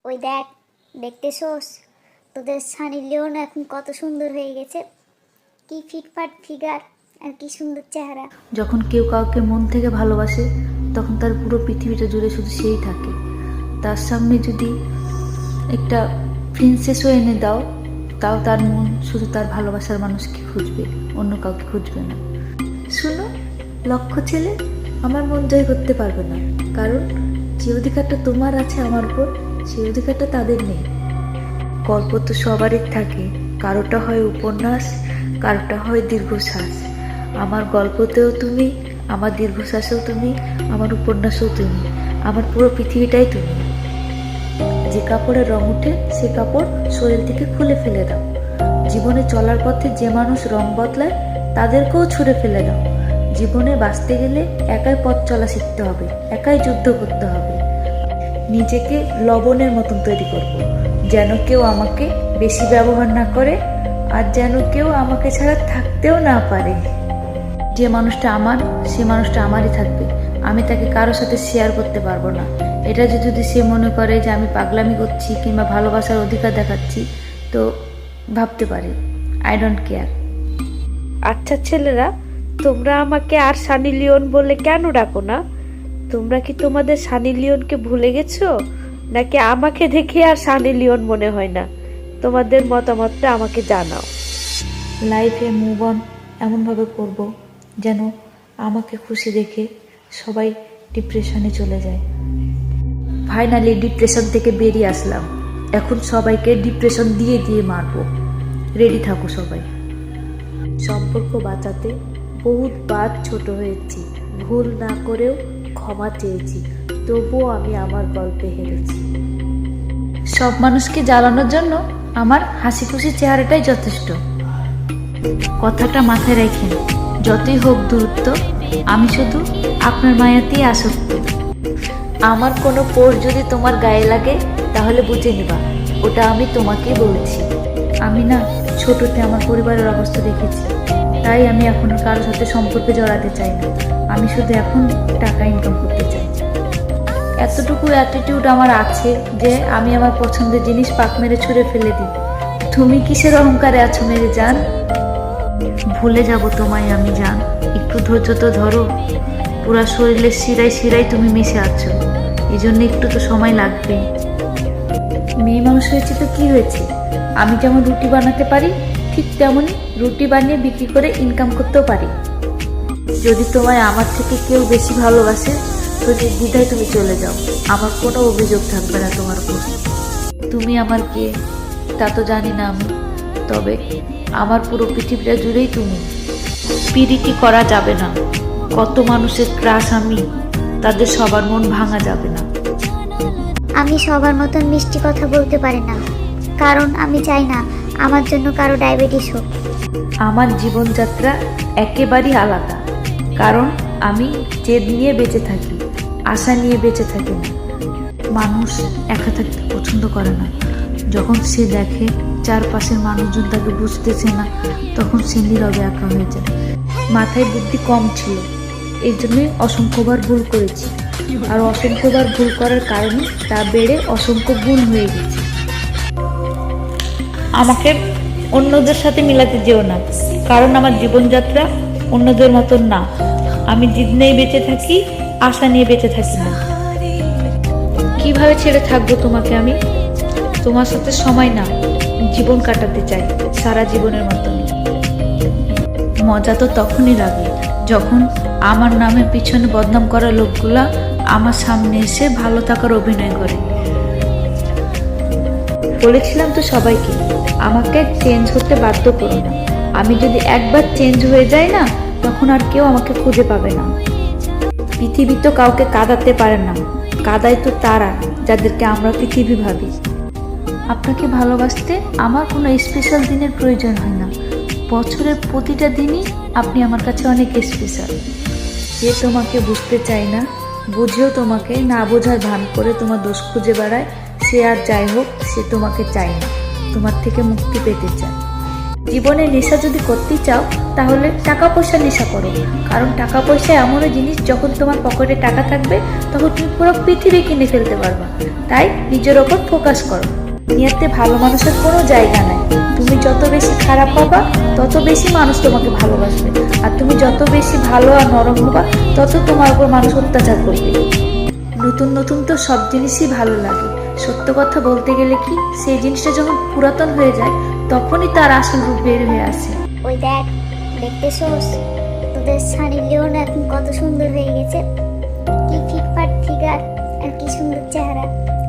ওই দেখ, দেখতেছোস তোদের সানি লিওন এখন কত সুন্দর হয়ে গেছে। কি ফিটফাট ফিগার আর কি সুন্দর চেহারা। যখন কেউ কাউকে মন থেকে ভালোবাসে তখন তার পুরো পৃথিবীটা জুড়ে শুধু সেই থাকে। তার সামনে যদি একটা প্রিন্সেসও এনে দাও, তাও তার মন শুধু তার ভালোবাসার মানুষকে খুঁজবে, অন্য কাউকে খুঁজবে না। শুনো, লক্ষ্য ছেলে আমার মন জয় করতে পারবে না, কারণ যে অধিকারটা তোমার আছে আমার উপর, সেই অধিকারটা তাদের নেই। গল্প তো সবারই থাকে, কারোটা হয় উপন্যাস, কারোটা হয় দীর্ঘশ্বাস। আমার গল্পতেও তুমি, আমার দীর্ঘশ্বাসেও তুমি, আমার উপন্যাসেও তুমি, আমার পুরো পৃথিবীটাই তুমি। যে কাপড়ের রং উঠে সে কাপড় শরীর থেকে খুলে ফেলে দাও। জীবনে চলার পথে যে মানুষ রং বদলায় তাদেরকেও ছুঁড়ে ফেলে দাও। জীবনে বাঁচতে গেলে একাই পথ চলা শিখতে হবে, একাই যুদ্ধ করতে হবে। নিজেকে লবণের মতন তৈরি করব, যেন কেউ আমাকে বেশি ব্যবহার না করে, আর যেন কেউ আমাকে ছাড়া থাকতেও না পারে। যে মানুষটা আমার, সে মানুষটা আমারই থাকবে, আমি তাকে কারোর সাথে শেয়ার করতে পারবো না। এটা যদি সে মনে করে যে আমি পাগলামি করছি কিংবা ভালোবাসার অধিকার দেখাচ্ছি, তো ভাবতে পারে, আই ডোন্ট কেয়ার। আচ্ছা ছেলেরা, তোমরা আমাকে আর সানি লিওন বলে কেন ডাকো না? তোমরা কি তোমাদের সানি লিওনকে ভুলে গেছো, নাকি আমাকে দেখে আর সানি লিওন মনে হয় না? তোমাদের মতামতটা আমাকে জানাও। লাইফে মুভ অন এমনভাবে করব যেন আমাকে খুশি দেখে সবাই ডিপ্রেশনে চলে যায়। ফাইনালি ডিপ্রেশন থেকে বেরিয়ে আসলাম, এখন সবাইকে ডিপ্রেশন দিয়ে দিয়ে মারবো। রেডি থাকো সবাই। সম্পর্ক বাঁচাতে বহুতবার ছোট হয়েছি, ভুল না করেও ক্ষমা চেয়েছি, তবুও আমি আমার গল্পে হেরেছি। সব মানুষকে জ্বালানোর জন্য আমার হাসি খুশি চেহারাটাই যথেষ্ট। কথাটা মাথায় রেখেন, যতই হোক দূরত্ব, আমি শুধু আপনার মায়াতেই আসক্ত। আমার কোনো পোর যদি তোমার গায়ে লাগে তাহলে বুঝে নিবা, ওটা আমি তোমাকেই বলছি। আমি না ছোটতে আমার পরিবারের অবস্থা দেখেছি, তাই আমি এখন কারোর সাথে সম্পর্কে জড়াতে চাই না। আমি শুধু এখন টাকা ইনকাম করতে চাই। এতটুকু অ্যাটিটিউড আমার আছে যে আমি আমার পছন্দের জিনিস পাক মেরে ছুঁড়ে ফেলে দিই। তুমি কিসের অহংকারে আছো মেরে জান? ভুলে যাব তোমায় আমি জান, একটু ধৈর্য তো ধরো। পুরা শরীরের শিরায় শিরায় তুমি মিশে আছো, এই জন্য একটু তো সময় লাগবে। মেয়ে মানুষ হয়েছে তো কি হয়েছে, আমি যেমন রুটি বানাতে পারি ঠিক তেমনই রুটি বানিয়ে বিক্রি করে ইনকাম করতেও পারি। যদি তোমায় আমার থেকে কেউ বেশি ভালোবাসে তো নির্দ্বিধায় তুমি চলে যাও, আমার কোনো অভিযোগ থাকবে না তোমার উপর। তুমি আমার কে তা তো জানি না আমি, তবে আমার পুরো পৃথিবীটা জুড়েই তুমি। পিরিতি করা যাবে না, কত মানুষের ক্রাশ আমি, তাদের সবার মন ভাঙা যাবে না। আমি সবার মতন মিষ্টি কথা বলতে পারি না, কারণ আমি চাই না আমার জন্য কারো ডায়াবেটিস হোক। আমার জীবনযাত্রা একেবারেই আলাদা, কারণ আমি জেদ নিয়ে বেঁচে থাকি, আশা নিয়ে বেঁচে থাকি না। মানুষ একা থাকতে পছন্দ করে না, যখন সে দেখে চারপাশের মানুষজন তাকে বুঝতেছে না, তখন সে নীরবে একা হয়ে যায়। মাথায় বুদ্ধি কম ছিল, এই জন্যই অসংখ্যবার ভুল করেছি, আর অসংখ্যবার ভুল করার কারণে তা বেড়ে অসংখ্য গুণ হয়ে গেছে। আমাকে অন্যদের সাথে মিলাতে যেও না, কারণ আমার জীবনযাত্রা অন্যদের মতন না। আমি জিদ নিয়ে বেঁচে থাকি, আশা নিয়ে বেঁচে থাকি না। কিভাবে ছেড়ে থাকবো তোমাকে আমি? তোমার সাথে সময় না, জীবন কাটাতে চাই সারা জীবনের মতন। মজা তো তখনই লাগে যখন আমার নামের পিছনে বদনাম করা লোকগুলা আমার সামনে এসে ভালো থাকার অভিনয় করে। বলেছিলাম তো সবাইকে, আমাকে চেঞ্জ হতে বাধ্য করো না। আমি যদি একবার চেঞ্জ হয়ে যাই না, তখন আর কেউ আমাকে খুঁজে পাবে না। পৃথিবী তো কাউকে কাঁদাতে পারে না, কাঁদায় তো তারা যাদেরকে আমরা পৃথিবী ভাবি। আপনাকে ভালোবাসতে আমার কোনো স্পেশাল দিনের প্রয়োজন হয় না, বছরের প্রতিটা দিনই আপনি আমার কাছে অনেক স্পেশাল। যে তোমাকে বুঝতে চায় না, বুঝেও তোমাকে না বোঝার ভান করে তোমার দোষ খুঁজে বেড়ায়, সে আর যাই হোক, সে তোমাকে চায় না, তোমার থেকে মুক্তি পেতে চায়। জীবনে নেশা যদি করতে চাও তাহলে টাকা পয়সার নেশা করো, কারণ টাকা পয়সা এমন জিনিস যখন তোমার পকেটে টাকা থাকবে তখন তুমি পুরো পৃথিবী কিনে ফেলতে পারবা। তাই নিজের ওপর ফোকাস করো। দুনিয়াতে ভালো মানুষের কোনো জায়গা নাই। তুমি যত বেশি খারাপ পাবা তত বেশি মানুষ তোমাকে ভালোবাসবে, আর তুমি যত বেশি ভালো আর নরম হবা তত তোমার উপর মানুষ অত্যাচার করবে। নতুন নতুন তো সব জিনিসই ভালো লাগে, সত্য কথা বলতে গেলে কি সেই জিনিসটা যখন পুরাতন হয়ে যায় তখনই তার আসল রূপ বের হয়ে আসে। ওই দেখ, দেখতেছোস তোদের সানি লিওন এখন কত সুন্দর হয়ে গেছে। কি ফিটফাট ফিগার আর কি সুন্দর চেহারা।